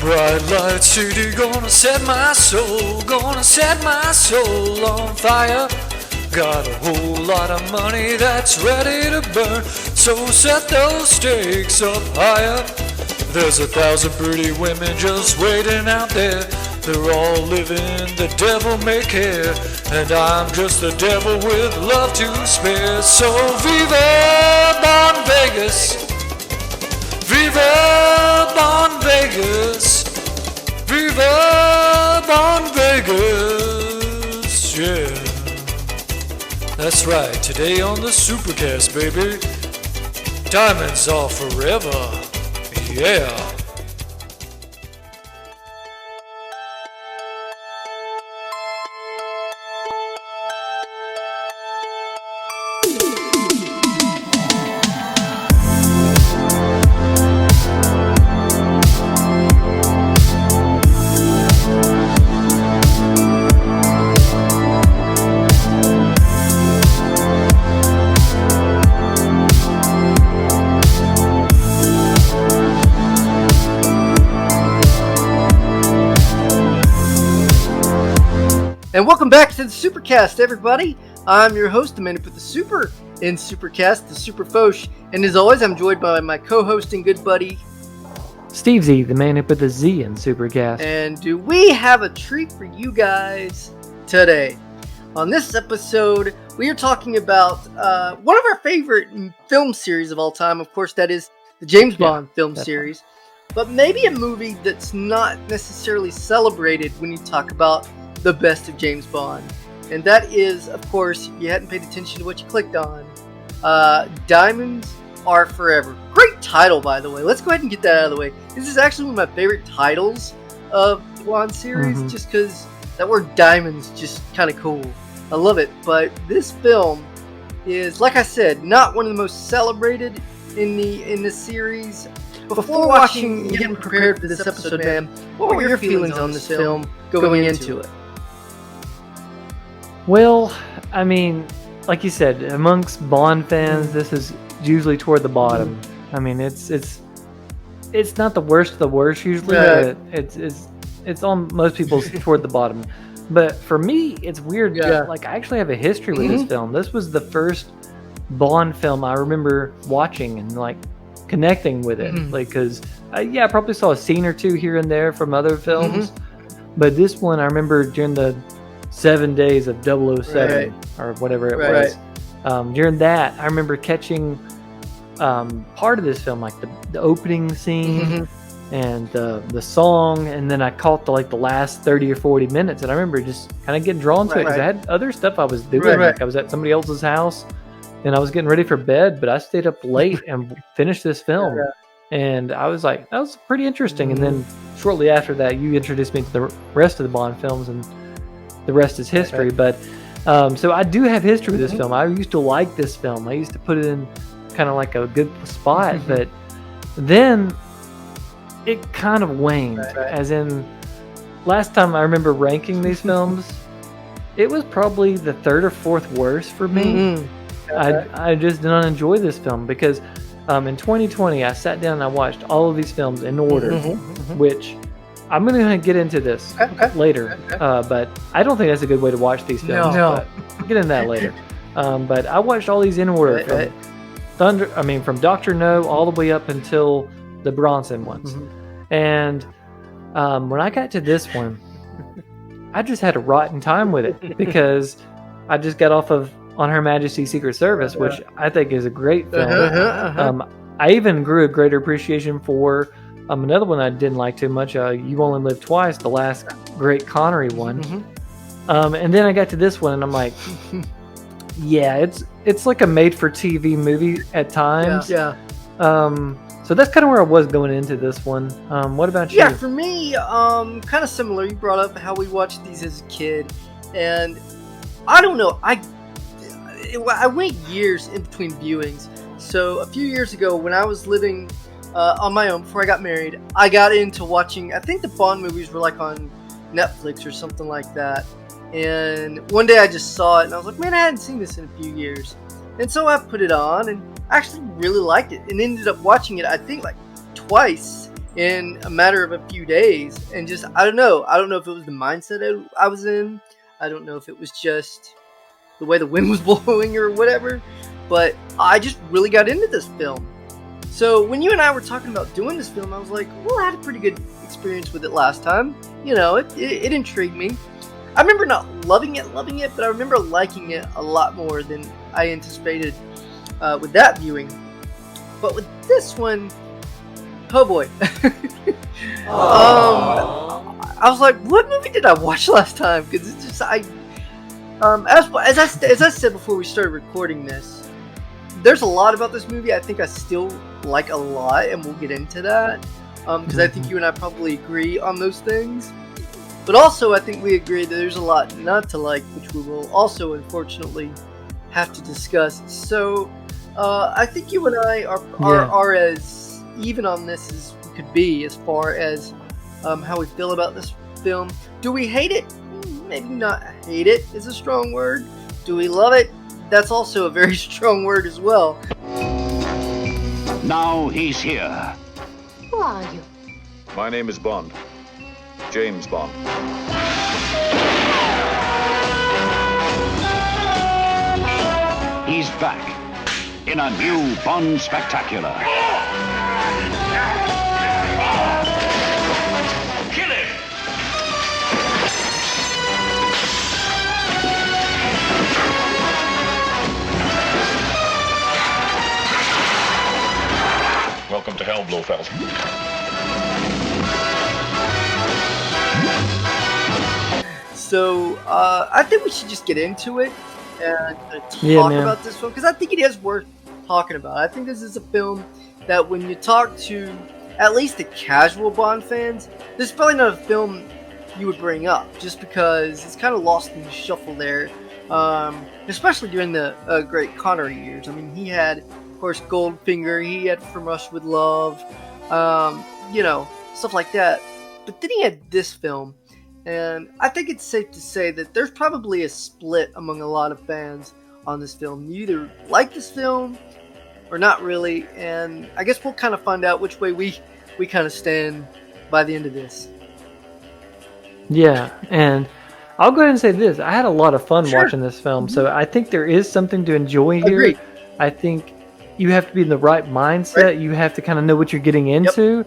Bright light city, gonna set my soul on fire. Got a whole lot of money that's ready to burn, so set those stakes up higher. There's 1,000 pretty women just waiting out there. They're all living the devil may care, and I'm just the devil with love to spare. So Viva Bond Vegas, Viva Bond Vegas, Viva Bond Vegas, yeah. That's right, today on the SuperCaZt, baby. Diamonds are forever, yeah. And welcome back to the SuperCaZt, everybody. I'm your host, the man who put the super in SuperCaZt, the Super Foch. And as always, I'm joined by my co-host and good buddy, Steve Z, the man who put the Z in SuperCaZt. And do we have a treat for you guys today? On this episode, we are talking about one of our favorite film series of all time. Of course, that is the James Bond film series. But maybe a movie that's not necessarily celebrated when you talk about the best of James Bond. And that is, of course, if you hadn't paid attention to what you clicked on, Diamonds Are Forever. Great title, by the way. Let's go ahead and get that out of the way. This is actually one of my favorite titles of the Bond series, just because that word diamonds just kind of cool. I love it. But this film is, like I said, not one of the most celebrated in the series. Before watching and getting prepared for this episode, man, what were your feelings on this film going into it? Well, I mean, like you said, amongst Bond fans, this is usually toward the bottom. I mean, it's not the worst of the worst usually, but it's on most people's toward the bottom. But for me, it's weird. Like, I actually have a history with this film. This was the first Bond film I remember watching and like connecting with it, like, because I probably saw a scene or two here and there from other films, but this one I remember during the 7 days of 007 or whatever it was. During that, I remember catching part of this film, like the opening scene and the song, and then I caught the last 30 or 40 minutes, and I remember just kind of getting drawn to it because I had other stuff I was doing. Like I was at somebody else's house and I was getting ready for bed, but I stayed up late and finished this film. And I was like, that was pretty interesting. And then shortly after that, you introduced me to the rest of the Bond films, and the rest is history. But so I do have history with this film. I used to like this film. I used to put it in kind of like a good spot, but then it kind of waned. As in, last time I remember ranking these films, it was probably the third or fourth worst for me. I just did not enjoy this film because in 2020 I sat down and I watched all of these films in order, which I'm going to get into this later, but I don't think that's a good way to watch these films. No. But get into that later. But I watched all these in order from Dr. No all the way up until the Bronson ones. And when I got to this one, I just had a rotten time with it because I just got off of On Her Majesty's Secret Service, which I think is a great film. I even grew a greater appreciation for another one I didn't like too much, You Only Live Twice, the last great Connery one. And then I got to this one, and I'm like, it's like a made-for-TV movie at times. So that's kind of where I was going into this one. What about you? Yeah, for me, kind of similar. You brought up how we watched these as a kid, and I don't know. I went years in between viewings. So a few years ago, when I was living on my own before I got married, I got into watching, I think the Bond movies were like on Netflix or something like that. And one day I just saw it and I was like, man, I hadn't seen this in a few years. And so I put it on and actually really liked it and ended up watching it, I think, like twice. in a matter of a few days. And just, I don't know if it was the mindset I was in. I don't know if it was just the way the wind was blowing or whatever, but I just really got into this film. So when you and I were talking about doing this film, I was like, well, I had a pretty good experience with it last time. You know, it intrigued me. I remember not loving it, but I remember liking it a lot more than I anticipated with that viewing. But with this one, oh boy. I was like, what movie did I watch last time? Because it's just, as I said before we started recording this, there's a lot about this movie I think I still like a lot, and we'll get into that. Because I think you and I probably agree on those things. But also, I think we agree that there's a lot not to like, which we will also, unfortunately, have to discuss. So, I think you and I are as even on this as we could be as far as how we feel about this film. Do we hate it? Maybe not hate it is a strong word. Do we love it? That's also a very strong word as well. Now he's here. Who are you? My name is Bond. James Bond. He's back in a new Bond spectacular. Kill him! Welcome to hell, Blofeld. So, I think we should just get into it and talk about this film, because I think it is worth talking about. I think this is a film that when you talk to at least the casual Bond fans, this is probably not a film you would bring up, just because it's kind of lost in the shuffle there, especially during the great Connery years. I mean, he had, of course, Goldfinger, he had From Russia with Love, stuff like that. But then he had this film. And I think it's safe to say that there's probably a split among a lot of fans on this film. You either like this film or not really, and I guess we'll kind of find out which way we kind of stand by the end of this. Yeah, and I'll go ahead and say this. I had a lot of fun watching this film, so I think there is something to enjoy here. Agreed. I think you have to be in the right mindset. Right. You have to kind of know what you're getting into.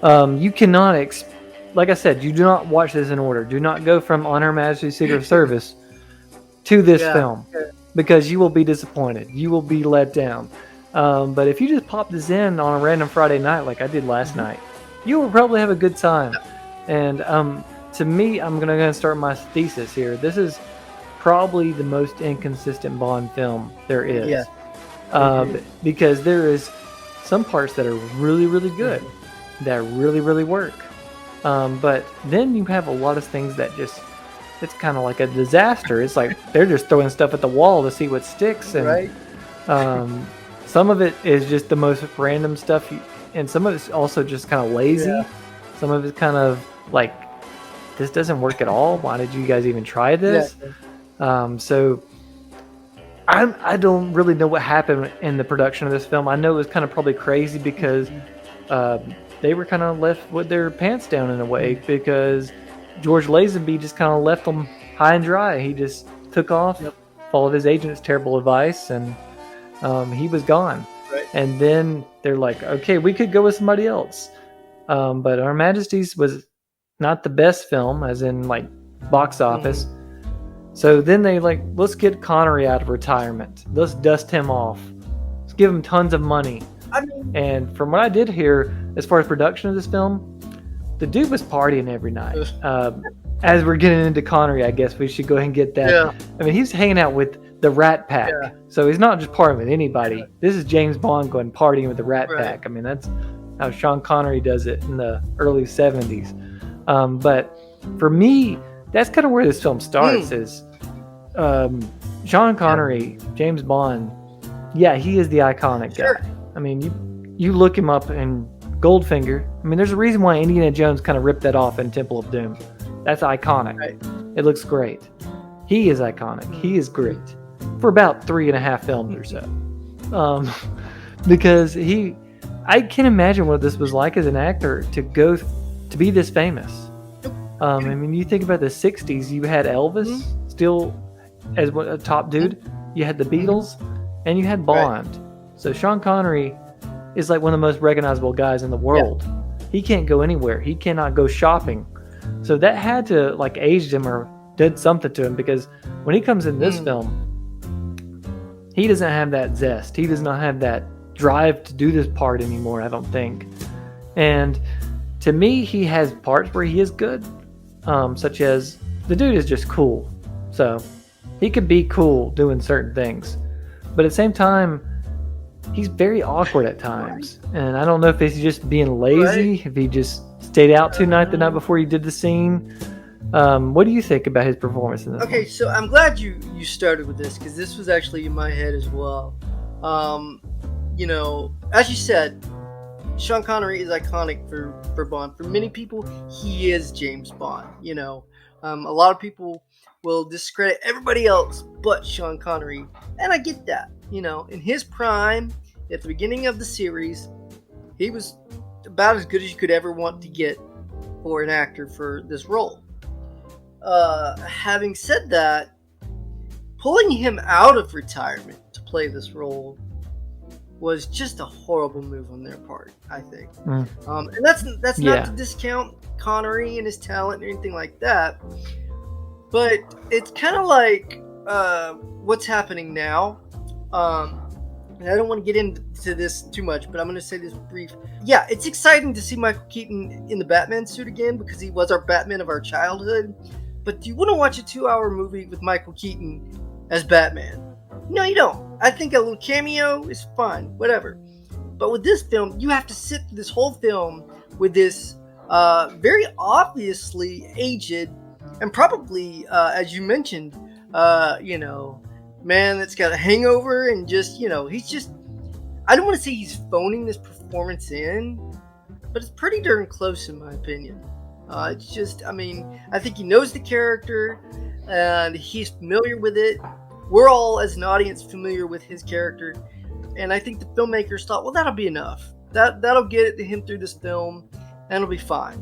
Yep. You cannot like I said, you do not watch this in order. Do not go from On Her Majesty's Secret Service to this film, because you will be disappointed. You will be let down. But if you just pop this in on a random Friday night like I did last night, you will probably have a good time. And to me, I'm going to start my thesis here. This is probably the most inconsistent Bond film there is. Yeah. Because there is some parts that are really, really good, that really, really work. But then you have a lot of things that just, it's kind of like a disaster. It's like they're just throwing stuff at the wall to see what sticks. And some of it is just the most random stuff. And some of it's also just kind of lazy. Yeah. Some of it's kind of like, this doesn't work at all. Why did you guys even try this? Yeah. So I don't really know what happened in the production of this film. I know it was kind of probably crazy because they were kind of left with their pants down in a way, because George Lazenby just kind of left them high and dry. He just took off, followed his agent's terrible advice, and he was gone. Right. And then they're like, okay, we could go with somebody else. But Her Majesty's was not the best film, as in like box office. So then they like, let's get Connery out of retirement. Let's dust him off. Let's give him tons of money. And from what I did hear, as far as production of this film, the dude was partying every night. As we're getting into Connery, I guess we should go ahead and get that. Yeah. I mean, he's hanging out with the Rat Pack. Yeah. So he's not just partying with anybody. Yeah. This is James Bond going partying with the Rat Pack. I mean, that's how Sean Connery does it in the early 70s. But for me, that's kind of where this film starts is Sean Connery, James Bond. Yeah, he is the iconic guy. I mean, you look him up in Goldfinger. I mean, there's a reason why Indiana Jones kind of ripped that off in Temple of Doom. That's iconic. Right. It looks great. He is iconic. He is great for about 3.5 films or so. Because I can't imagine what this was like as an actor to go to be this famous. I mean, you think about the 60s, you had Elvis still as a top dude, you had the Beatles, and you had Bond. Right. So Sean Connery is like one of the most recognizable guys in the world. Yeah. He can't go anywhere. He cannot go shopping. So that had to like aged him or did something to him, because when he comes in this film, he doesn't have that zest. He does not have that drive to do this part anymore, I don't think. And to me, he has parts where he is good, such as the dude is just cool. So he could be cool doing certain things. But at the same time, he's very awkward at times. And I don't know if he's just being lazy, if he just stayed out too late the night before he did the scene. What do you think about his performance in this one? So I'm glad you started with this, because this was actually in my head as well. You know, as you said, Sean Connery is iconic for Bond. For many people, he is James Bond. You know, a lot of people will discredit everybody else but Sean Connery, and I get that. You know, in his prime, at the beginning of the series, he was about as good as you could ever want to get for an actor for this role. Having said that, pulling him out of retirement to play this role was just a horrible move on their part, I think. And that's not to discount Connery and his talent or anything like that, but it's kind of like what's happening now. And I don't want to get into this too much, but I'm going to say this brief. Yeah, it's exciting to see Michael Keaton in the Batman suit again, because he was our Batman of our childhood. But do you want to watch a 2-hour movie with Michael Keaton as Batman? No, you don't. I think a little cameo is fine, whatever. But with this film, you have to sit through this whole film with this very obviously aged and probably, as you mentioned, you know, man that's got a hangover and just, you know, he's just, I don't want to say he's phoning this performance in, but it's pretty darn close in my opinion. It's just, I mean, I think he knows the character and he's familiar with it. We're all, as an audience, familiar with his character, and I think the filmmakers thought, well, that'll be enough. That'll get him through this film, and it'll be fine.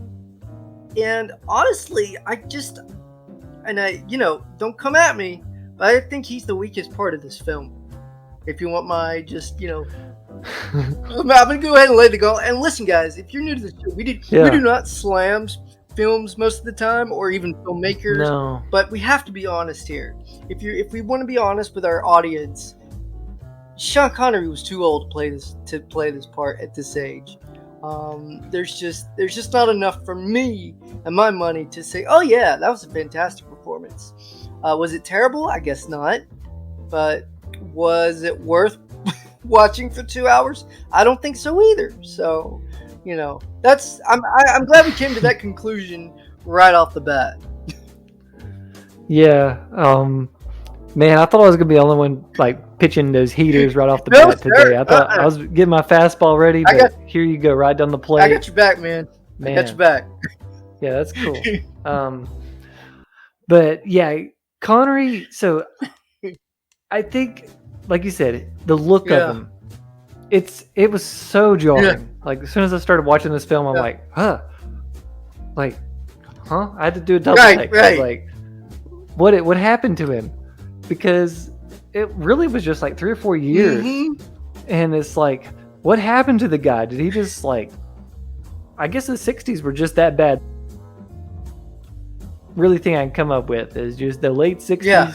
And honestly, you know, don't come at me, but I think he's the weakest part of this film. If you want my just, you know, I'm going to go ahead and lay the go. And listen, guys, if you're new to the show, we do not slam films most of the time, or even filmmakers. No. But we have to be honest here. If we want to be honest with our audience, Sean Connery was too old to play this part at this age. There's just not enough for me and my money to say, oh yeah, that was a fantastic performance. Was it terrible? I guess not. But was it worth watching for 2 hours? I don't think so either. So, you know, I'm glad we came to that conclusion right off the bat. Yeah. Man, I thought I was gonna be the only one like pitching those heaters right off the bat today. I thought I was getting my fastball ready, but here you go, right down the plate. I got your back, man. I got your back. Yeah, that's cool. But yeah, Connery. So I think, like you said, the look of him, it was so jarring. Yeah. Like as soon as I started watching this film, I'm like, I had to do a double take. Right. Like, what happened to him? Because it really was just like 3 or 4 years, and it's like, what happened to the guy? Did he just like? I guess the '60s were just that bad. Really, thing I can come up with is just the late '60s. Yeah.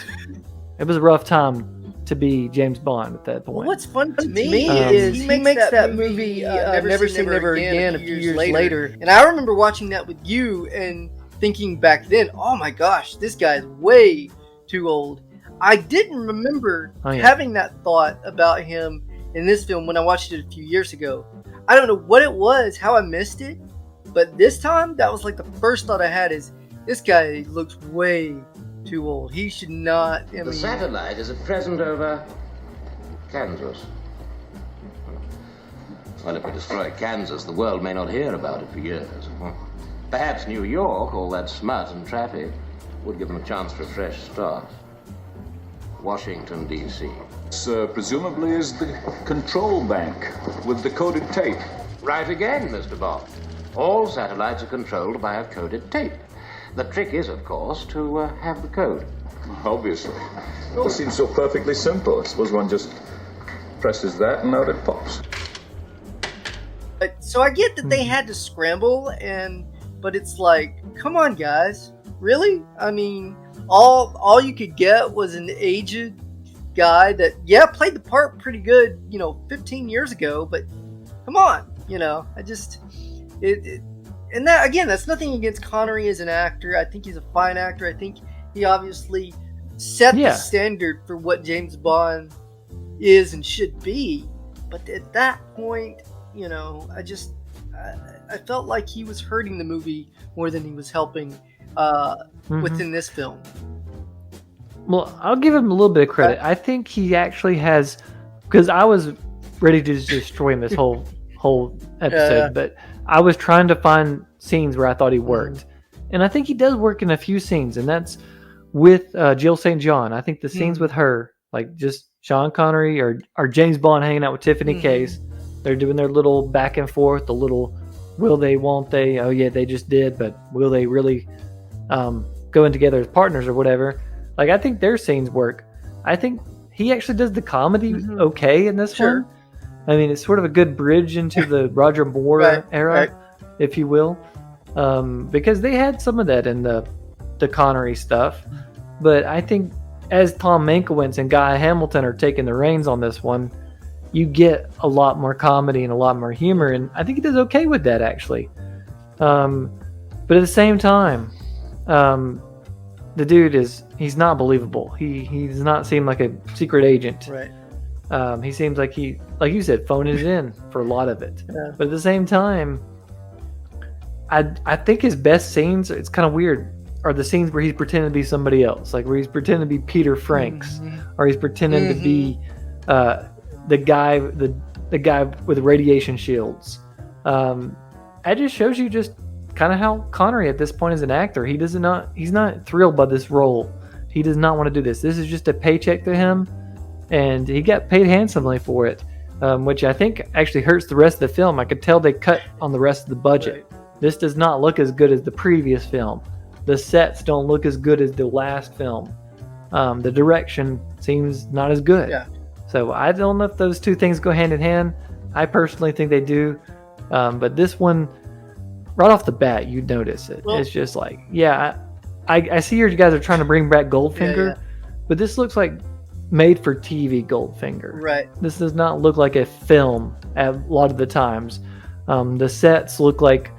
It was a rough time to be James Bond at that point. Well, what's fun to me is he makes that movie Never Say Never Again a few years later. And I remember watching that with you and thinking back then, oh my gosh, this guy's way too old. I didn't remember having that thought about him in this film when I watched it a few years ago. I don't know what it was, how I missed it, but this time that was like the first thought I had is, this guy looks way too old. He should not. The satellite is at present over Kansas. Well, if we destroy Kansas, the world may not hear about it for years. Perhaps New York, all that smut and traffic, would give them a chance for a fresh start. Washington, D.C. Presumably is the control bank with decoded tape. Right again, Mr. Bond. All satellites are controlled by a coded tape. The trick is, of course, to have the code. Obviously. It all seems so perfectly simple. I suppose one just presses that and out it pops. So I get that they had to scramble, but it's like, come on, guys, really? I mean, all you could get was an aged guy that played the part pretty good, 15 years ago. But come on, I just and that again, that's nothing against Connery as an actor. I think he's a fine actor. I think he obviously set the standard for what James Bond is and should be. But at that point, I felt like he was hurting the movie more than he was helping within this film. Well, I'll give him a little bit of credit. I think he actually has, because I was ready to destroy him this whole episode, but I was trying to find scenes where I thought he worked. And I think he does work in a few scenes, and that's with Jill St. John. I think the scenes with her, like just Sean Connery or James Bond hanging out with Tiffany Case, they're doing their little back and forth, the little will they, won't they, oh yeah, they just did, but will they really go in together as partners or whatever. Like, I think their scenes work. I think he actually does the comedy okay in this one. I mean, it's sort of a good bridge into the Roger Moore era, if you will, because they had some of that in the Connery stuff. But I think as Tom Mankiewicz and Guy Hamilton are taking the reins on this one, you get a lot more comedy and a lot more humor, and I think he does okay with that, actually. But at the same time, the dude he's not believable. He does not seem like a secret agent. Right. He seems like he, like you said, phoning it in for a lot of it. Yeah. But at the same time, I think his best scenes, it's kind of weird, are the scenes where he's pretending to be somebody else, like where he's pretending to be Peter Franks, or he's pretending to be the guy with radiation shields. That just shows you just kind of how Connery at this point is an actor. He's not thrilled by this role. He does not want to do this. This is just a paycheck to him, and he got paid handsomely for it, which I think actually hurts the rest of the film. I could tell they cut on the rest of the budget. Right. This does not look as good as the previous film. The sets don't look as good as the last film. The direction seems not as good. Yeah. So I don't know if those two things go hand in hand. I personally think they do. But this one, right off the bat, you'd notice it. Well, it's just like, I see you guys are trying to bring back Goldfinger, but this looks like made for TV Goldfinger. Right. This does not look like a film a lot of the times. The sets look like,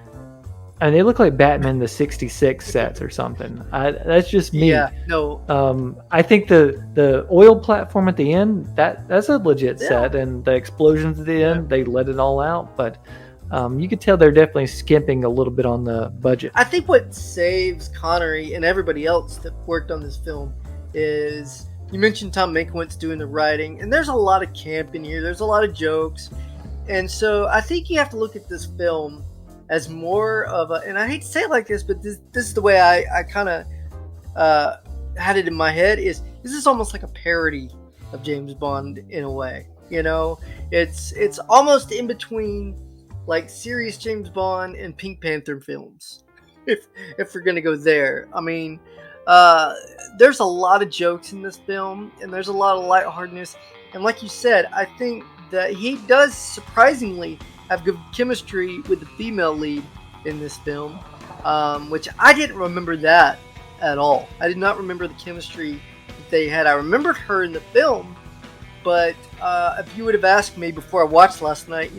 and they look like Batman the 66 sets or something. That's just me. Yeah, no. I think the oil platform at the end, that's a legit set, and the explosions at the end, they let it all out. But you could tell they're definitely skimping a little bit on the budget. I think what saves Connery and everybody else that worked on this film is, you mentioned Tom Mankiewicz doing the writing, and there's a lot of camp in here. There's a lot of jokes. And so I think you have to look at this film as more of a, and I hate to say it like this, but this is the way I kind of had it in my head, is this is almost like a parody of James Bond in a way. It's almost in between like serious James Bond and Pink Panther films, if we're gonna go there. I mean, there's a lot of jokes in this film, and there's a lot of lightheartedness, and like you said, I think that he does surprisingly have good chemistry with the female lead in this film, which I didn't remember that at all. I did not remember the chemistry that they had. I remembered her in the film, but if you would have asked me before I watched last night,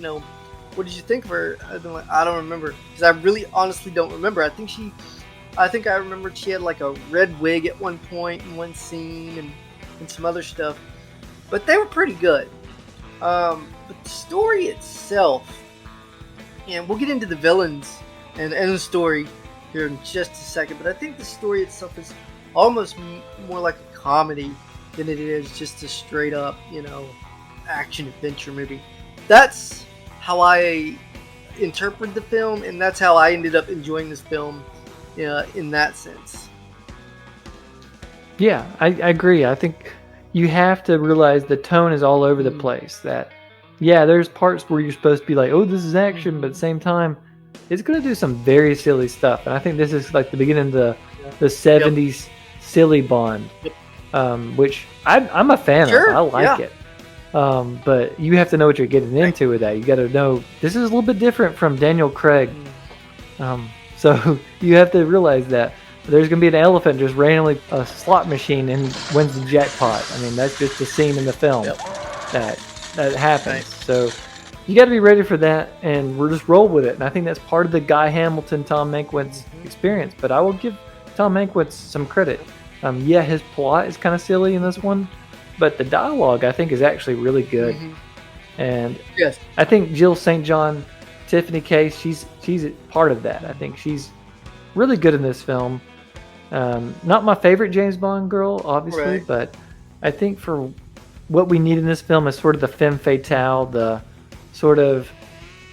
what did you think of her? I'd been like, I don't remember, because I really honestly don't remember. I think I remembered she had like a red wig at one point in one scene and some other stuff, but they were pretty good. But the story itself, and we'll get into the villains and the story here in just a second, but I think the story itself is almost more like a comedy than it is just a straight up, action adventure movie. That's how I interpret the film, and that's how I ended up enjoying this film in that sense. Yeah, I agree. I think you have to realize the tone is all over the place. That yeah, there's parts where you're supposed to be like, oh, this is action, but at the same time, it's going to do some very silly stuff. And I think this is like the beginning of the 70s silly Bond, which I'm a fan of. I like it. But you have to know what you're getting into with that. You got to know this is a little bit different from Daniel Craig. So you have to realize that there's going to be an elephant just randomly a slot machine and wins the jackpot. I mean, that's just a scene in the film that happens. So you got to be ready for that, and we're just roll with it. And I think that's part of the Guy Hamilton, Tom Mankiewicz experience. But I will give Tom Mankiewicz some credit. Yeah, his plot is kind of silly in this one, but the dialogue I think is actually really good. And I think Jill St. John, Tiffany Case, she's part of that. I think she's really good in this film. Not my favorite James Bond girl, obviously, but I think for what we need in this film is sort of the femme fatale, the sort of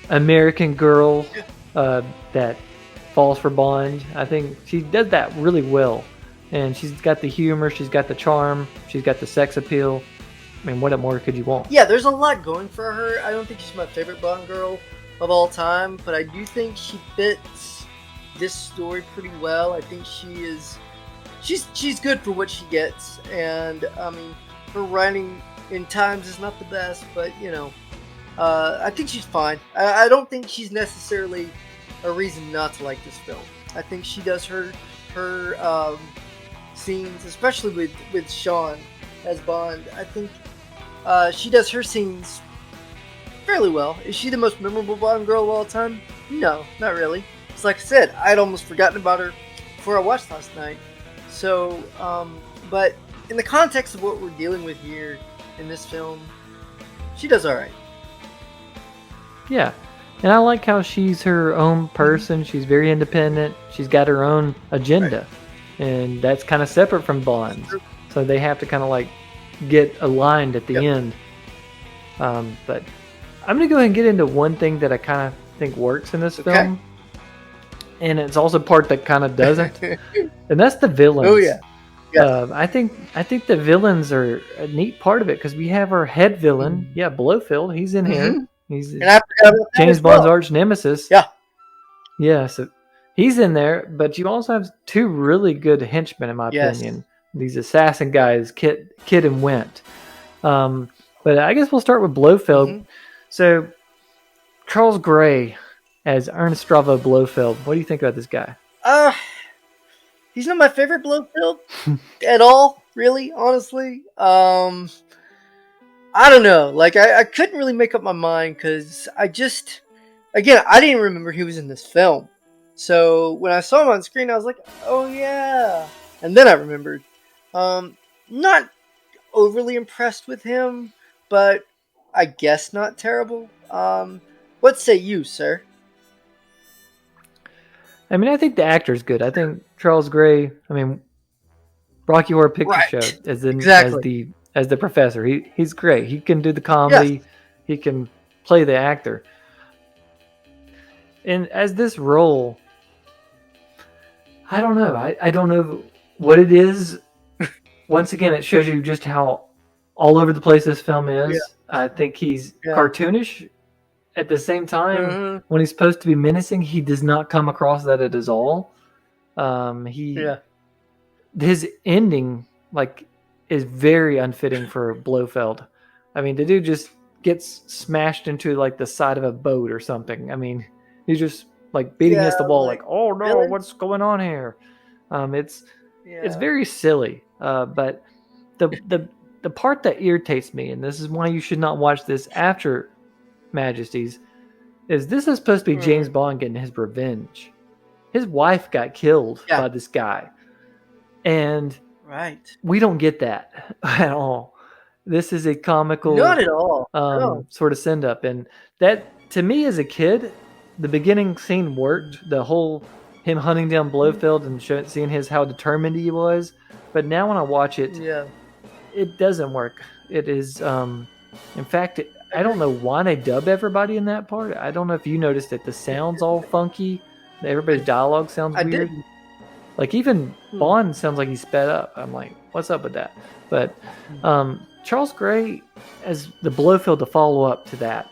American girl that falls for Bond. I think she does that really well. And she's got the humor, she's got the charm, she's got the sex appeal. I mean, what more could you want? Yeah, there's a lot going for her. I don't think she's my favorite Bond girl of all time, but I do think she fits this story pretty well. I think she's good for what she gets, and I mean, her writing in times is not the best, but you know, I think she's fine. I don't think she's necessarily a reason not to like this film. I think she does her scenes, especially with Sean as Bond. I think she does her scenes fairly well. Is she the most memorable Bond girl of all time? No, not really. It's like I said, I'd almost forgotten about her before I watched last night. So, but in the context of what we're dealing with here in this film, she does all right. Yeah, and I like how she's her own person. She's very independent. She's got her own agenda. And that's kind of separate from Bond. So they have to kind of like get aligned at the end. But I'm going to go ahead and get into one thing that I kind of think works in this film. And it's also part that kind of doesn't. And that's the villains. Oh, yeah. I think the villains are a neat part of it because we have our head villain. Yeah, Blofeld. He's in here. He's and I forgot about James Bond's arch nemesis. Yeah. Yeah, so he's in there, but you also have two really good henchmen, in my opinion. These assassin guys, Kit and Wint. But I guess we'll start with Blofeld. So, Charles Gray as Ernest Stravo Blofeld. What do you think about this guy? He's not my favorite Blofeld at all, really, honestly. I don't know. Like, I couldn't really make up my mind because I didn't remember he was in this film. So when I saw him on screen, I was like, oh yeah. And then I remembered. Not overly impressed with him, but I guess not terrible. What say you, sir? I mean, I think the actor's good. I think Charles Gray, Rocky Horror Picture Show as the professor. He's great. He can do the comedy. Yes. He can play the actor. And as this role, I don't know. I don't know what it is. Once again, it shows you just how all over the place this film is. Yeah. I think he's cartoonish. At the same time, when he's supposed to be menacing, he does not come across that at all. His ending, is very unfitting for Blofeld. I mean, the dude just gets smashed into the side of a boat or something. I mean, he's just beating against the wall, oh no, really? What's going on here? It's very silly. But the part that irritates me, and this is why you should not watch this after Majesties, is this is supposed to be James Bond getting his revenge. His wife got killed by this guy, and we don't get that at all. This is a comical, not at all, no. sort of send up, and that to me as a kid, the beginning scene worked. The whole him hunting down Blofeld and seeing how determined he was, but now when I watch it, it doesn't work. It is, in fact. I don't know why they dub everybody in that part. I don't know if you noticed that the sound's all funky. Everybody's dialogue sounds weird. Even Bond sounds like he's sped up. I'm like, what's up with that? But Charles Gray as the Blofeld to follow up to that,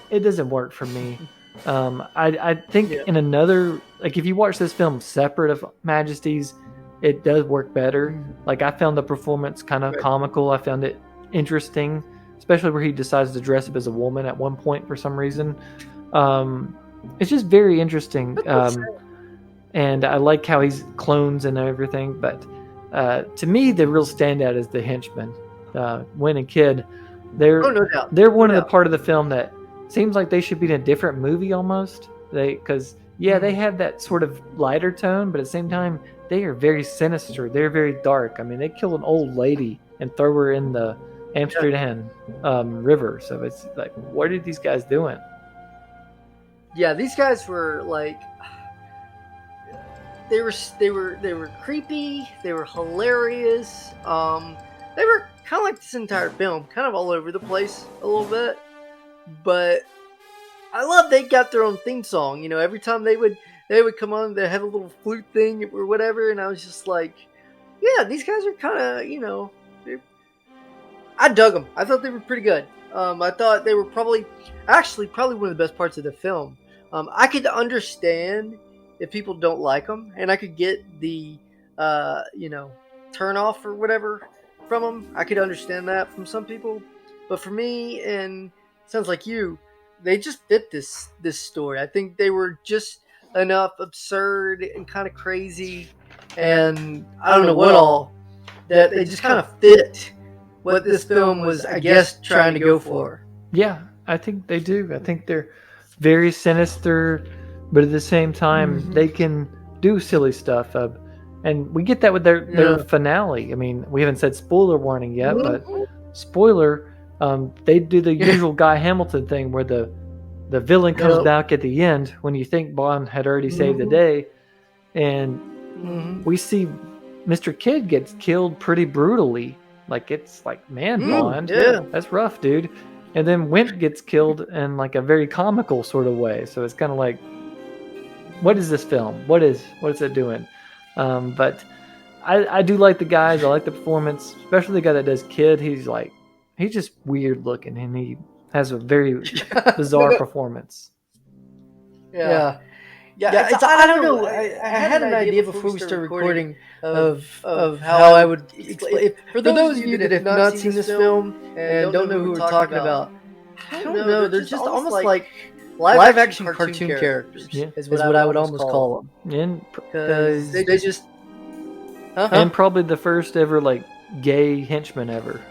it doesn't work for me. I think in another, like if you watch this film separate of Majesty's, it does work better. Like I found the performance kind of comical. I found it interesting, especially where he decides to dress up as a woman at one point for some reason. It's just very interesting. And I like how he's clones and everything. But to me, the real standout is the henchman, Win and Kid. They're one of the part of the film that seems like they should be in a different movie almost. They have that sort of lighter tone, but at the same time, they are very sinister. They're very dark. I mean, they kill an old lady and throw her in the Amsterdam River. So it's like, what are these guys doing? Yeah, these guys were like, they were creepy. They were hilarious. They were kind of like this entire film, kind of all over the place a little bit. But I love they got their own theme song. You know, every time they would come on, they had a little flute thing or whatever, and I was just like, yeah, these guys are kind of, you know, I dug them. I thought they were pretty good. I thought they were probably one of the best parts of the film. I could understand if people don't like them, and I could get the, turn off or whatever from them. I could understand that from some people, but for me, and sounds like you, they just fit this story. I think they were just enough absurd and kind of crazy, and I don't know what all, that they just kind of fit what this film was, I guess, trying to go for. Yeah, I think they do. I think they're very sinister, but at the same time, they can do silly stuff. And we get that with their finale. I mean, we haven't said spoiler warning yet, but spoiler, they do the usual Guy Hamilton thing where the villain comes back at the end when you think Bond had already saved the day. And we see Mr. Kidd gets killed pretty brutally. Like, it's like, man, Bond, that's rough, dude. And then Wimp gets killed in like a very comical sort of way. So it's kind of like, what is this film? What is it doing? But I do like the guys. I like the performance, especially the guy that does Kid. He's just weird looking, and he has a very bizarre performance. Yeah. I don't know. I had an idea before we started recording of how I would explain. For those of you that have not seen this film and don't know who we're talking about, I don't know. They're just almost like live action cartoon characters. Is what I would almost call them. Because they just. And probably the first ever like gay henchman ever.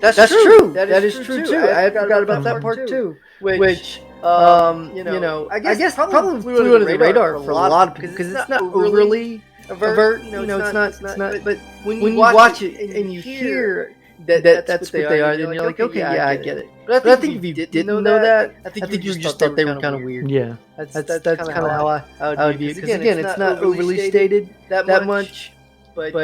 That's true. That is true too. I forgot about that part too. Which I guess probably flew under the radar for a lot of people because it's not overly overt. It's not. But when you watch it and you hear that's what they are, then you're like, okay, yeah, I get it. But I think if you didn't know that, I think you just thought they were kind of weird. Yeah, that's kind of how I would view it. Because again, it's not overly stated that much. But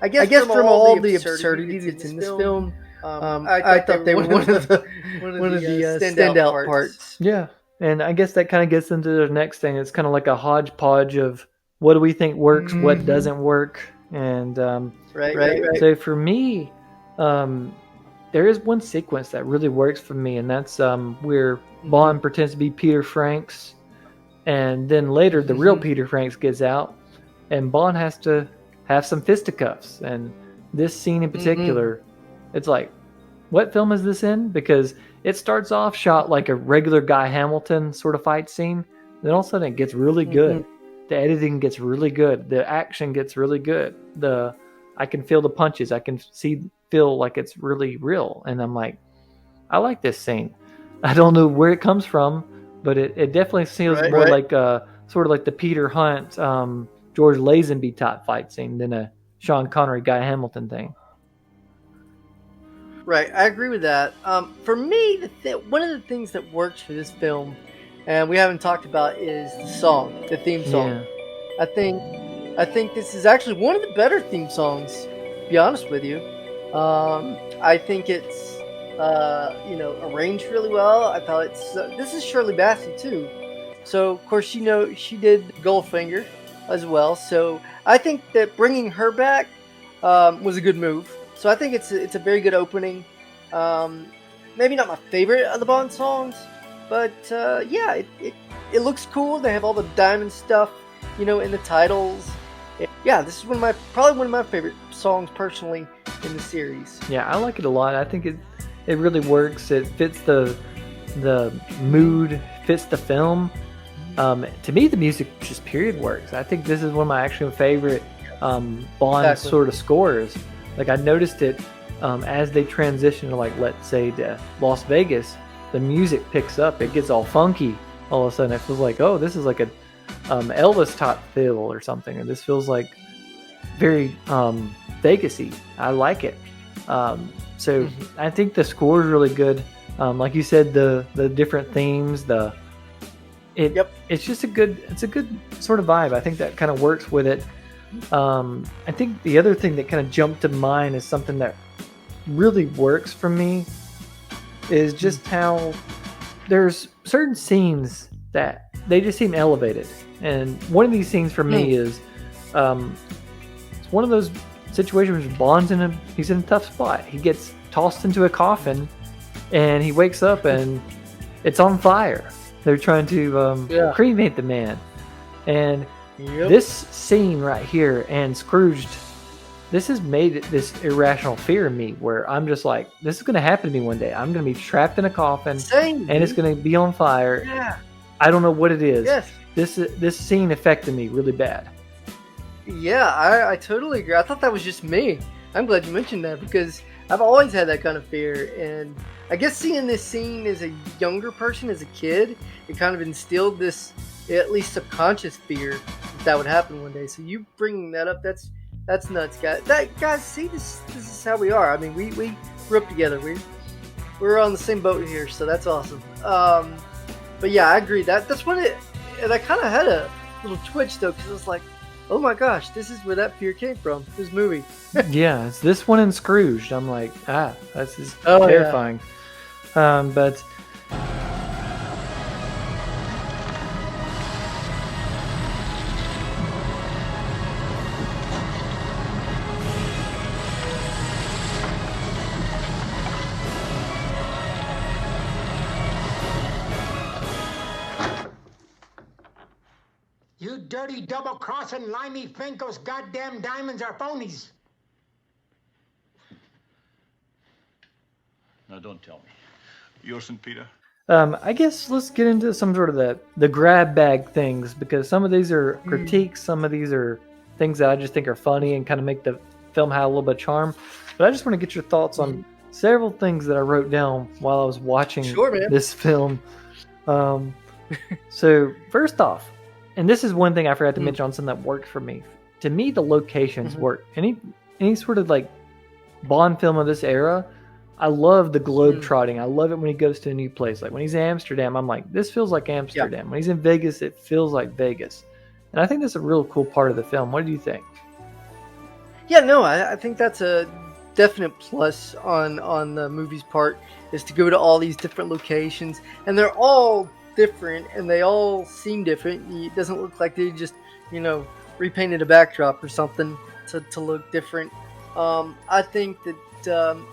I guess from all the absurdity that's in this film, I thought they were one of the standout parts. Yeah, and I guess that kind of gets into the next thing. It's kind of like a hodgepodge of what do we think works, what doesn't work, and right. So for me, there is one sequence that really works for me, and that's where Bond pretends to be Peter Franks, and then later the real Peter Franks gets out, and Bond has to have some fisticuffs. And this scene in particular, it's like, what film is this in? Because it starts off shot like a regular Guy Hamilton sort of fight scene, then all of a sudden it gets really good. The editing gets really good. The action gets really good. I can feel the punches. I can feel like it's really real. And I'm like, I like this scene. I don't know where it comes from, but it definitely feels more like sort of like the Peter Hunt, George Lazenby type fight scene than a Sean Connery, Guy Hamilton thing. Right, I agree with that. For me, one of the things that works for this film, and we haven't talked about, is the song, the theme song. Yeah. I think this is actually one of the better theme songs, to be honest with you. I think it's arranged really well. I thought this is Shirley Bassey too. So of course she did Goldfinger as well. So I think that bringing her back was a good move. So I think it's a very good opening. Maybe not my favorite of the Bond songs, but yeah, it looks cool. They have all the diamond stuff, in the titles. Yeah, this is probably one of my favorite songs personally in the series. Yeah, I like it a lot. I think it really works. It fits the mood, fits the film. To me, the music just period works. I think this is one of my actual favorite Bond sort of scores. Like I noticed it as they transition to, like, let's say to Las Vegas, the music picks up. It gets all funky. All of a sudden, it feels like, oh, this is like a Elvis type feel or something, or this feels like very Vegas-y. I like it. So I think the score is really good. Like you said, the different themes, it's just a good sort of vibe. I think that kind of works with it. I think the other thing that kind of jumped to mind is something that really works for me is just how there's certain scenes that they just seem elevated. And one of these scenes for me is it's one of those situations where Bond's he's in a tough spot. He gets tossed into a coffin and he wakes up and it's on fire. They're trying to cremate the man. And this scene right here and Scrooged, this has made this irrational fear in me where I'm just like, this is going to happen to me one day. I'm going to be trapped in a coffin and it's going to be on fire. Yeah. I don't know what it is. Yes. This scene affected me really bad. Yeah, I totally agree. I thought that was just me. I'm glad you mentioned that because I've always had that kind of fear. And I guess seeing this scene as a younger person, as a kid, it kind of instilled this, at least subconscious fear that would happen one day. So you bringing that up, that's nuts, guys. Guys, see, this is how we are. I mean, we grew up together. We're on the same boat here, so that's awesome. But yeah, I agree. That's what it. And I kind of had a little twitch though, because I was like, oh my gosh, this is where that fear came from. This movie. Yeah, it's this one in Scrooged. I'm like, that's just terrifying. Yeah. But You dirty double-crossing limey think those goddamn diamonds are phonies. Now don't tell me. Yours and Peter? I guess let's get into some sort of the grab bag things, because some of these are critiques, some of these are things that I just think are funny and kind of make the film have a little bit of charm. But I just want to get your thoughts on several things that I wrote down while I was watching this film. So first off, and this is one thing I forgot to mention on something that worked for me. To me, the locations work. Any sort of like Bond film of this era, I love the globe trotting. I love it when he goes to a new place. Like when he's in Amsterdam, I'm like, this feels like Amsterdam. When he's in Vegas, it feels like Vegas. And I think that's a real cool part of the film. What do you think? Yeah, no, I think that's a definite plus on the movie's part, is to go to all these different locations. And they're all different and they all seem different. It doesn't look like they just, repainted a backdrop or something to look different. I think that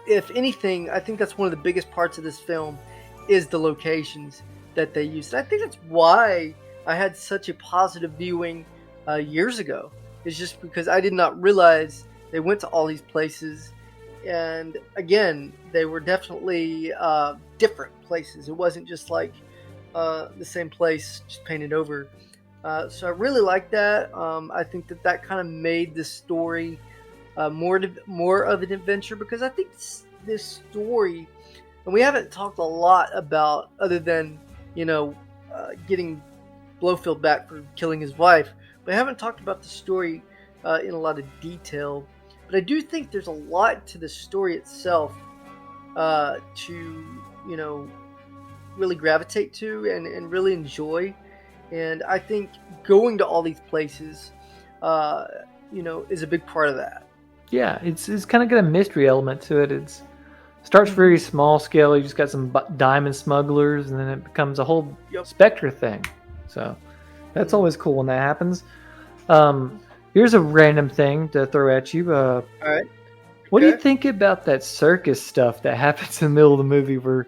if anything, I think that's one of the biggest parts of this film is the locations that they use. And I think that's why I had such a positive viewing years ago. It's just because I did not realize they went to all these places. And again, they were definitely different places. It wasn't just like the same place just painted over. So I really like that. I think that kind of made this story more of an adventure, because I think this story, and we haven't talked a lot about, other than getting Blofeld back for killing his wife, but I haven't talked about the story in a lot of detail. But I do think there's a lot to the story itself to really gravitate to and really enjoy. And I think going to all these places is a big part of that. Yeah, it's kind of got a mystery element to it. It starts very small scale. You just got some diamond smugglers, and then it becomes a whole Spectre thing. So that's always cool when that happens. Here's a random thing to throw at you. All right. What do you Okay. think about that circus stuff that happens in the middle of the movie where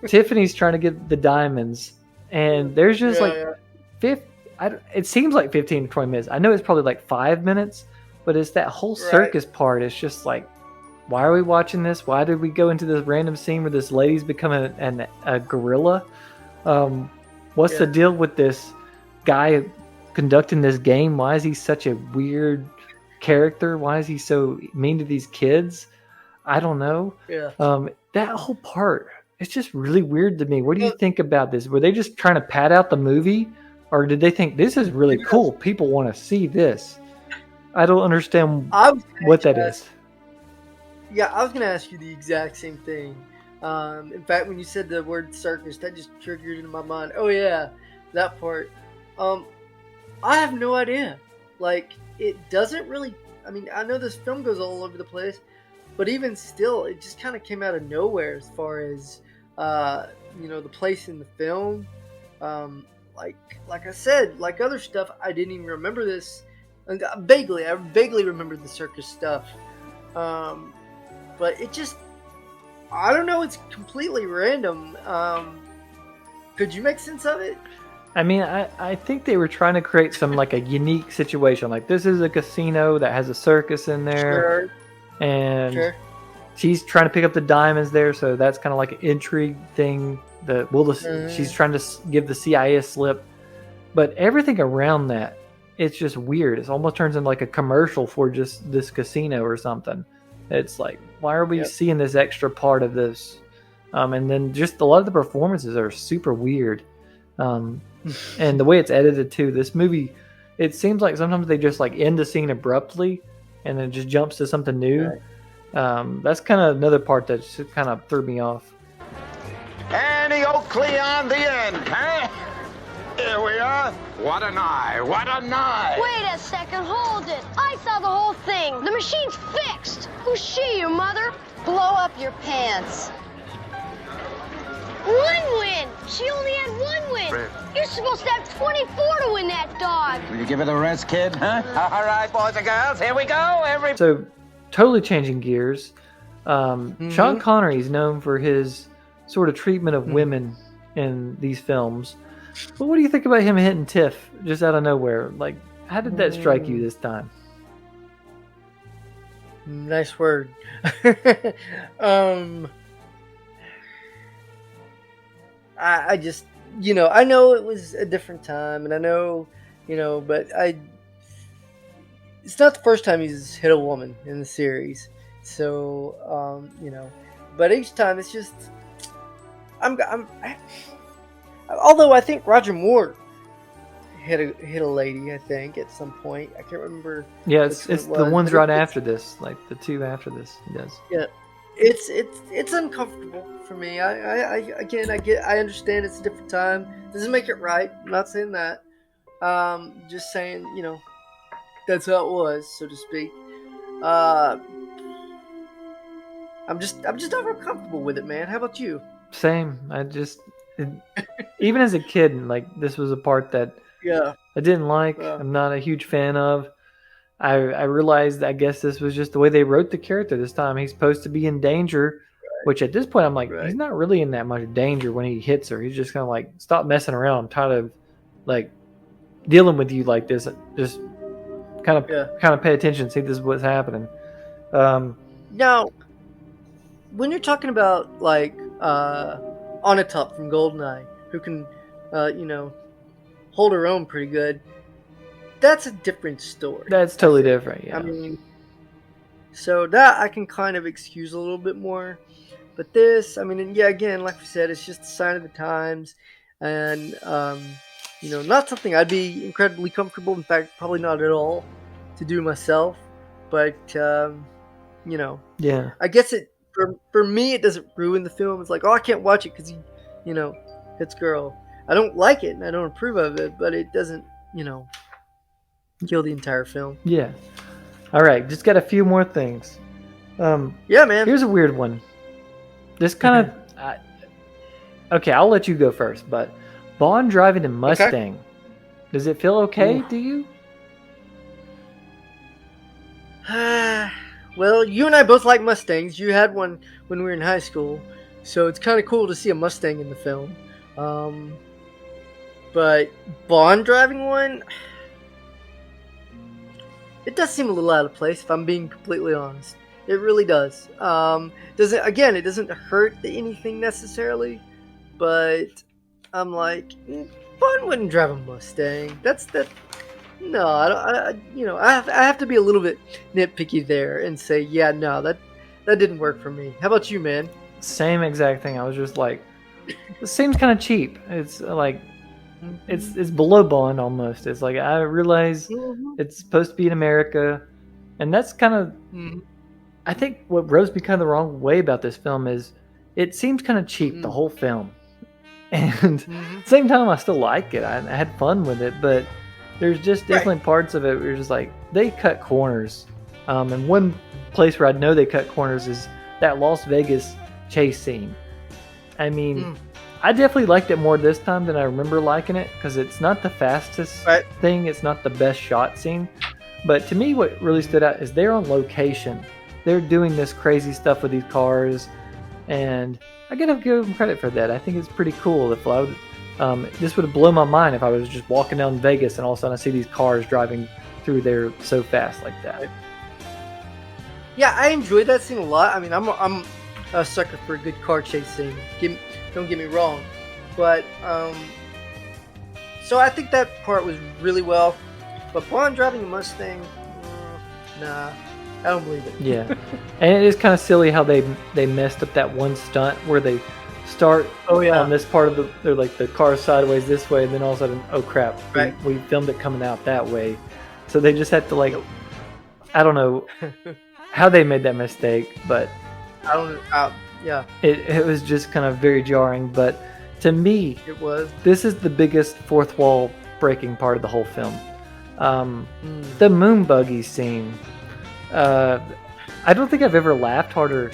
Tiffany's trying to get the diamonds, and there's just it seems like 15 to 20 minutes. I know it's probably like 5 minutes, but it's that whole circus part. It's just like, why are we watching this? Why did we go into this random scene where this lady's becoming a gorilla? What's the deal with this guy conducting this game? Why is he such a weird character? Why is he so mean to these kids? I don't know. Yeah. That whole part, it's just really weird to me. What do you think about this? Were they just trying to pad out the movie, or did they think this is really cool? People want to see this. I don't understand what that is. Yeah, I was going to ask you the exact same thing. In fact, when you said the word circus, that just triggered in my mind. Oh yeah, that part. I have no idea. Like, it doesn't really. I mean, I know this film goes all over the place, but even still, it just kind of came out of nowhere as far as the place in the film. Like I said, like other stuff, I didn't even remember this. And I vaguely remember the circus stuff. But it just, I don't know, it's completely random. Could you make sense of it? I mean, I think they were trying to create some like a unique situation. Like, this is a casino that has a circus in there. Sure. And she's trying to pick up the diamonds there, so that's kind of like an intrigue thing. She's trying to give the CIA a slip. But everything around that, it's just weird. It almost turns into like a commercial for just this casino or something. It's like, why are we seeing this extra part of this? And then just a lot of the performances are super weird. And the way it's edited too, this movie, it seems like sometimes they just like end the scene abruptly and then just jumps to something new. Right. That's kind of another part that just kind of threw me off. Annie Oakley on the end, huh? Here we are. What an eye, what a night. Wait a second, hold it. I saw the whole thing. The machine's fixed. Who's she, your mother? Blow up your pants. One win. She only had one win. You're supposed to have 24 to win that dog. Will you give her the rest, kid, huh? All right, boys and girls, here we go. So, totally changing gears. Sean Connery is known for his sort of treatment of women in these films. But what do you think about him hitting Tiff just out of nowhere? Like, how did that strike you this time? Nice word. I just, I know it was a different time, and I know, but it's not the first time he's hit a woman in the series. So, but each time it's just, although I think Roger Moore hit a lady, I think, at some point. I can't remember. Yeah, it's the ones right after this, like the two after this. He does. Yeah, it's uncomfortable for me. I understand it's a different time. Doesn't make it right. I'm not saying that. Just saying, that's how it was, so to speak. I'm just not real comfortable with it, man. How about you? Same. Even as a kid, like, this was a part that I didn't like. I'm not a huge fan of. I realized, I guess this was just the way they wrote the character this time. He's supposed to be in danger, which at this point I'm like, he's not really in that much danger when he hits her. He's just kind of like, stop messing around. I'm tired of like dealing with you like this. Just kind of pay attention, see this is what's happening. Now, when you're talking about like Onatopp from GoldenEye, who can, hold her own pretty good, that's a different story. That's totally different, yeah. I mean, so that I can kind of excuse a little bit more. But this, I mean, yeah, again, like we said, it's just a sign of the times. And, not something I'd be incredibly comfortable, in fact, probably not at all, to do myself. But, yeah, I guess for me, it doesn't ruin the film. It's like, I can't watch it because he, hits girl. I don't like it and I don't approve of it, but it doesn't, kill the entire film. Yeah. All right, just got a few more things. Yeah, man. Here's a weird one. This kind of... okay, I'll let you go first, but Bond driving a Mustang, does it feel okay to you? Well, you and I both like Mustangs. You had one when we were in high school, so it's kind of cool to see a Mustang in the film. But Bond driving one, it does seem a little out of place, if I'm being completely honest. It really does. It doesn't hurt anything necessarily, but I'm like, Bond wouldn't drive a Mustang. No, I have to be a little bit nitpicky there and say, yeah, no, that didn't work for me. How about you, man? Same exact thing. I was just like, this seems kind of cheap. It's like, it's below Bond almost. It's like, I realize it's supposed to be in America, and that's kind of, I think what rubs me kind of the wrong way about this film is it seems kind of cheap the whole film, and at the same time I still like it. I had fun with it, but there's just definitely parts of it where you're just like, they cut corners. And one place where I know they cut corners is that Las Vegas chase scene. I mean, I definitely liked it more this time than I remember liking it, because it's not the fastest thing. It's not the best shot scene. But to me, what really stood out is they're on location. They're doing this crazy stuff with these cars. And I gotta give them credit for that. I think it's pretty cool. If I would, this would have blown my mind if I was just walking down Vegas and all of a sudden I see these cars driving through there so fast like that. Yeah, I enjoyed that scene a lot. I mean, I'm a sucker for a good car chase scene. Don't get me wrong, but so I think that part was really well. But Bond driving a Mustang, nah, I don't believe it. Yeah, and it is kind of silly how they messed up that one stunt where they start on this part of they're like the car sideways this way, and then all of a sudden, oh crap, we filmed it coming out that way, so they just had to like, I don't know how they made that mistake, but it was just kind of very jarring. But to me, this is the biggest fourth wall breaking part of the whole film. The moon buggy scene. I don't think I've ever laughed harder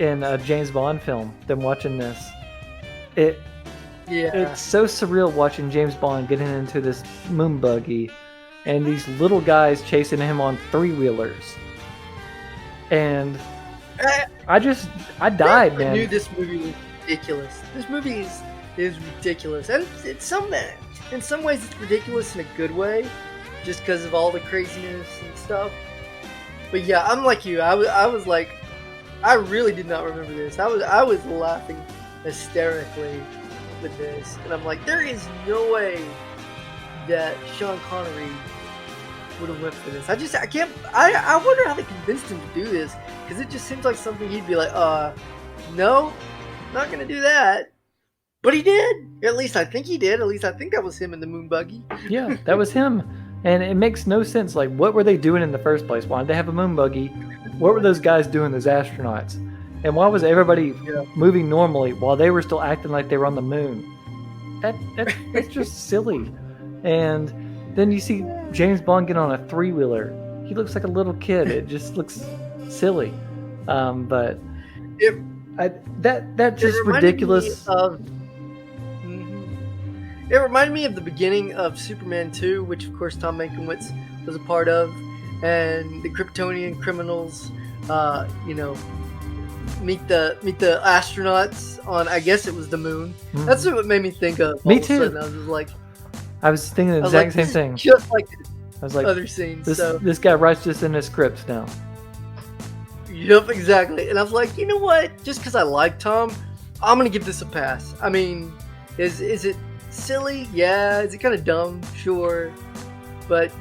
in a James Bond film than watching this. It's so surreal watching James Bond getting into this moon buggy and these little guys chasing him on three-wheelers. And I died, man. I knew this movie was ridiculous. This movie is ridiculous. And in some ways it's ridiculous in a good way, just because of all the craziness and stuff. But yeah, I'm like you. I was like, I really did not remember this. I was laughing hysterically with this, and I'm like, there is no way that Sean Connery would have went for this. I can't. I wonder how they convinced him to do this, because it just seems like something he'd be like, no, not gonna do that. But he did. At least I think he did. At least I think that was him in the moon buggy. Yeah, that was him. And it makes no sense. Like, what were they doing in the first place? Why did they have a moon buggy? What were those guys doing, those astronauts? And why was everybody moving normally while they were still acting like they were on the moon? That's just silly. And then you see James Bond get on a three-wheeler. He looks like a little kid. It just looks silly. But that's just ridiculous. It reminded me of the beginning of Superman 2, which of course Tom Mankiewicz was a part of, and the Kryptonian criminals, meet the astronauts on, I guess it was the moon. Mm-hmm. That's what made me think of. Me too. I was just like, I was thinking the exact same thing. Just like I was like, other scenes. This guy writes this in his scripts now. Yep, exactly. And I was like, you know what? Just because I like Tom, I'm gonna give this a pass. I mean, is it silly? Yeah. Is it kind of dumb? Sure. But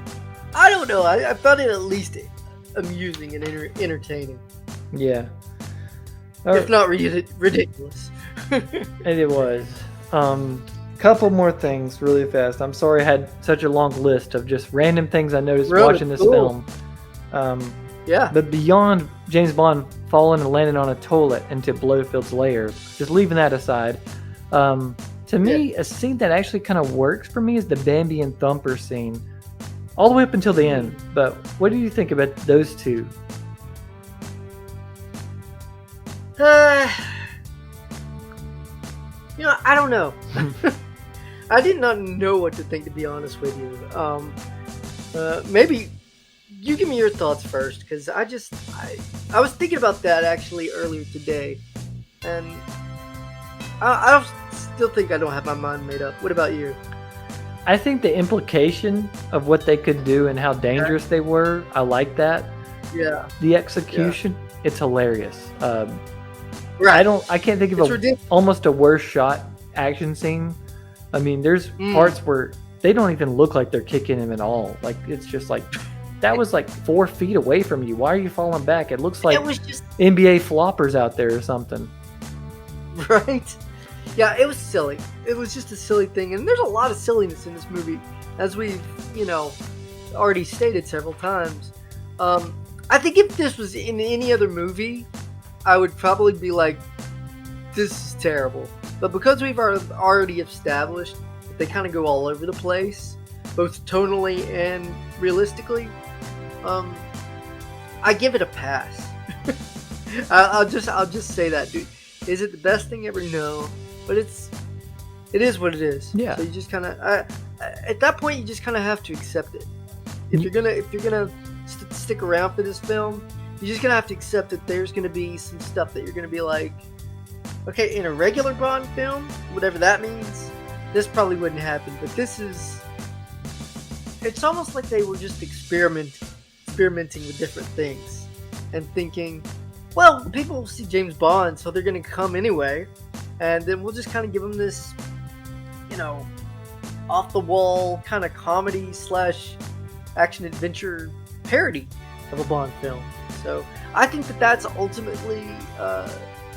I don't know. I found it at least amusing and entertaining. Yeah. If not ridiculous. And it was. Couple more things really fast. I'm sorry I had such a long list of just random things I noticed watching this film. But beyond James Bond falling and landing on a toilet into Blofeld's lair, just leaving that aside, to me, a scene that actually kind of works for me is the Bambi and Thumper scene, all the way up until the end. But what do you think about those two? I don't know. I did not know what to think, to be honest with you. Maybe you give me your thoughts first, because I was thinking about that actually earlier today, and I still think I don't have my mind made up. What about you? I think the implication of what they could do and how dangerous they were, I like that. Yeah. The execution, it's hilarious. Right. I can't think of ridiculous. Almost a worse shot action scene. I mean, there's parts where they don't even look like they're kicking him at all. Like, it's just like, that was like 4 feet away from you. Why are you falling back? It looks like It was just NBA floppers out there or something. right. Yeah, it was silly. It was just a silly thing, and there's a lot of silliness in this movie, as we've already stated several times. I think if this was in any other movie, I would probably be like, this is terrible. But because we've already established that they kind of go all over the place, both tonally and realistically, I give it a pass. I'll just say that, dude. Is it the best thing ever? No, but it is what it is. Yeah. So you just kind of at that point you just kind of have to accept it. If you're gonna stick around for this film, you're just gonna have to accept that there's gonna be some stuff that you're gonna be like, okay, in a regular Bond film, whatever that means, this probably wouldn't happen. But it's almost like they were just experimenting with different things and thinking, well, people will see James Bond, so they're gonna come anyway, and then we'll just kind of give them this, off the wall kind of comedy / action adventure parody of a Bond film. So I think that's ultimately,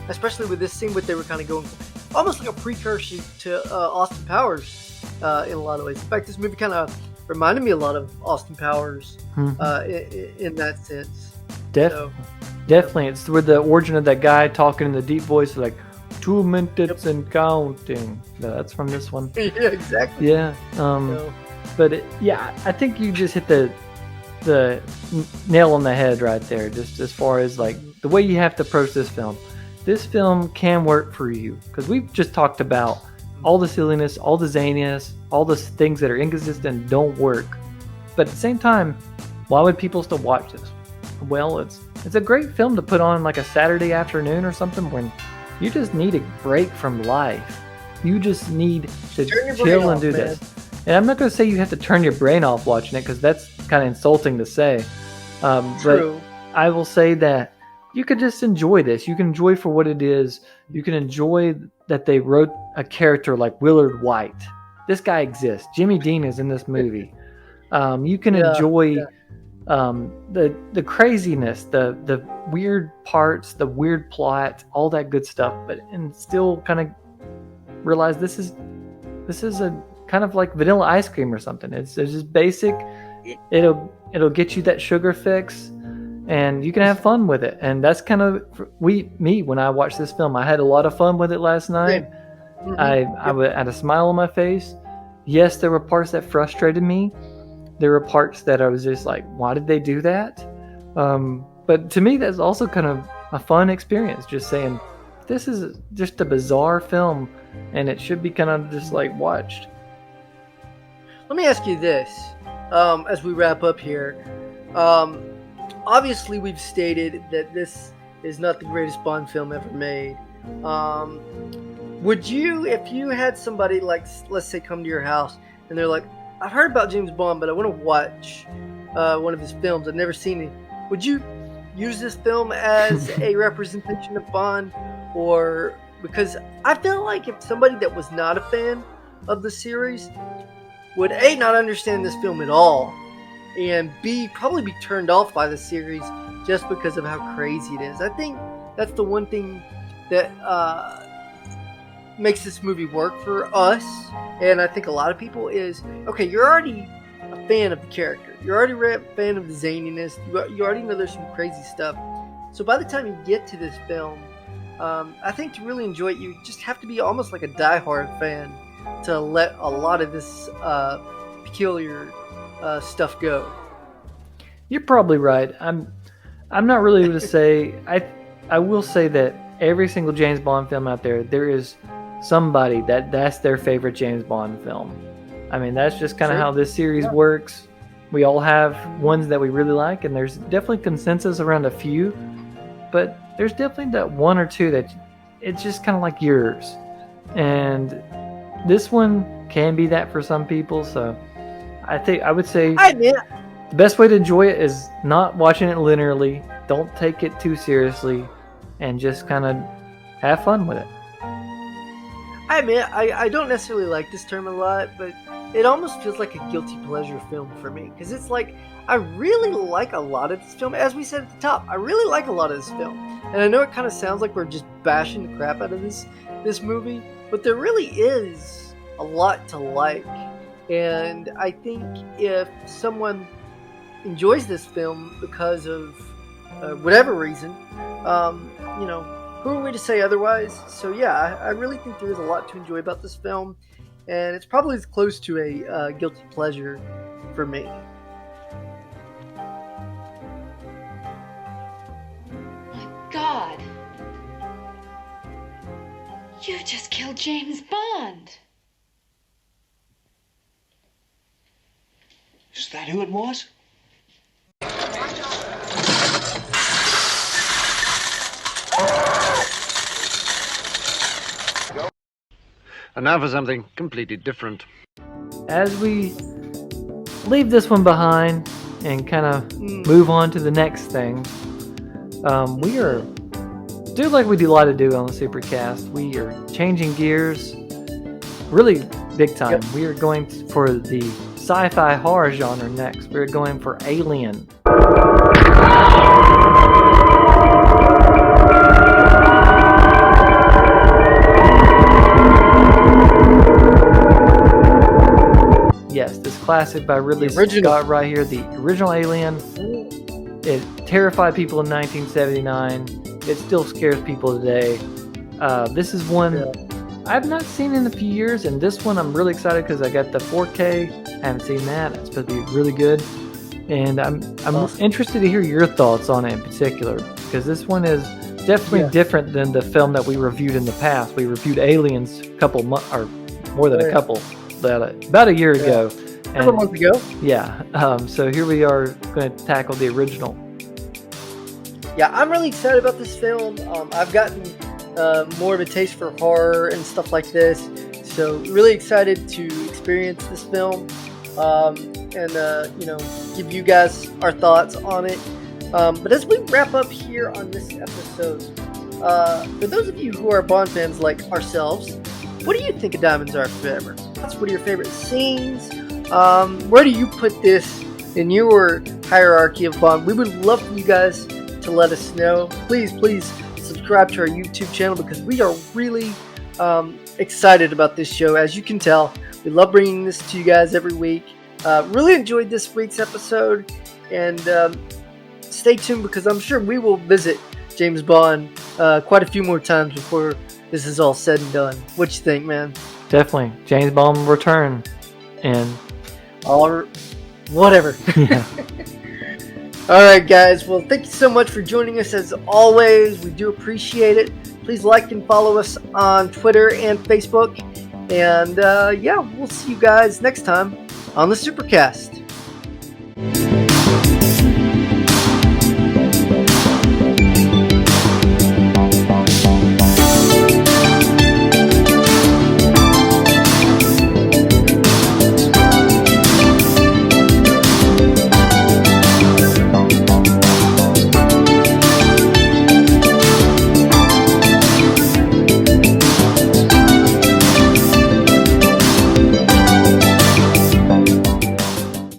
especially with this scene, what they were kind of going for, almost like a precursor to Austin Powers in a lot of ways. In fact, this movie kind of reminded me a lot of Austin Powers in that sense. Definitely, it's where the origin of that guy talking in the deep voice, like 2 minutes and counting. No, that's from this one. Yeah, exactly. Yeah. But I think you just hit the nail on the head right there. Just as far as like the way you have to approach this film. This film can work for you because we've just talked about all the silliness, all the zaniness, all the things that are inconsistent and don't work. But at the same time, why would people still watch this? Well, it's a great film to put on like a Saturday afternoon or something when you just need a break from life. You just need to chill and do this. And I'm not going to say you have to turn your brain off watching it because that's kind of insulting to say. But I will say that you could just enjoy this. You can enjoy for what it is. You can enjoy that they wrote a character like Willard White. This guy exists. Jimmy Dean is in this movie. You can enjoy the craziness, the weird parts, the weird plot, all that good stuff, and still kind of realize this is a kind of like vanilla ice cream or something. It's just basic. It'll get you that sugar fix, and you can have fun with it. And that's kind of me when I watched this film. I had a lot of fun with it last night. I had a smile on my face. Yes, there were parts that frustrated me. There were parts that I was just like, why did they do that? But to me, that's also kind of a fun experience. Just saying, this is just a bizarre film, and it should be kind of just like watched. Let me ask you this, as we wrap up here. Obviously, we've stated that this is not the greatest Bond film ever made. Would you, if you had somebody like, let's say, come to your house, and they're like, I've heard about James Bond, but I want to watch one of his films. I've never seen it. Would you use this film as a representation of Bond? Or, because I feel like if somebody that was not a fan of the series would A, not understand this film at all, and B, probably be turned off by the series just because of how crazy it is. I think that's the one thing that makes this movie work for us, and I think a lot of people, is, okay, you're already a fan of the character. You're already a fan of the zaniness. You already know there's some crazy stuff. So by the time you get to this film, I think to really enjoy it, you just have to be almost like a diehard fan to let a lot of this peculiar stuff go. You're probably right. I'm not really going to say. I will say that every single James Bond film out there is somebody that's their favorite James Bond film. I mean, that's just kind of how this series works. we all have ones that we really like, and there's definitely consensus around a few, but there's definitely that one or two that it's just kind of like yours. And this one can be that for some people, so I would say the best way to enjoy it is not watching it linearly. Don't take it too seriously, and just kind of have fun with it. I admit, I don't necessarily like this term a lot, but it almost feels like a guilty pleasure film for me. Because it's like, I really like a lot of this film. As we said at the top, I really like a lot of this film. And I know it kind of sounds like we're just bashing the crap out of this movie, but there really is a lot to like. And I think if someone enjoys this film because of whatever reason, you know, who are we to say otherwise? So yeah, I really think there is a lot to enjoy about this film, and it's probably as close to a guilty pleasure for me. My God. You just killed James Bond. Is that who it was? And now for something completely different. As we leave this one behind and kind of move on to the next thing, we are do like we do a lot of do on the SuperCaZt. We are changing gears really big time. We are going for the sci-fi horror genre next. We're going for Alien. Yes, this classic by Ridley Scott right here, the original Alien. It terrified people in 1979. It still scares people today. This is one I've not seen in a few years, and this one I'm really excited because I got the 4K. I haven't seen that. It's supposed to be really good, and I'm interested to hear your thoughts on it in particular, because this one is definitely different than the film that we reviewed in the past. We reviewed Aliens a couple months, or more than a couple, about a year ago. A couple months ago. Yeah. So here we are going to tackle the original. Yeah, I'm really excited about this film. I've gotten more of a taste for horror and stuff like this, so really excited to experience this film and you know, give you guys our thoughts on it. But as we wrap up here on this episode, for those of you who are Bond fans like ourselves, what do you think of Diamonds Are Forever? What are your favorite scenes? Where do you put this in your hierarchy of Bond? We would love for you guys to let us know. Please subscribe to our YouTube channel, because we are really excited about this show. As you can tell, we love bringing this to you guys every week. Really enjoyed this week's episode, and stay tuned, because I'm sure we will visit James Bond quite a few more times before this is all said and done. What you think, man? Definitely. James Bond will return. And whatever. Yeah. Alright guys, well thank you so much for joining us as always. We do appreciate it. Please like and follow us on Twitter and Facebook. And yeah, we'll see you guys next time on the SuperCaZt.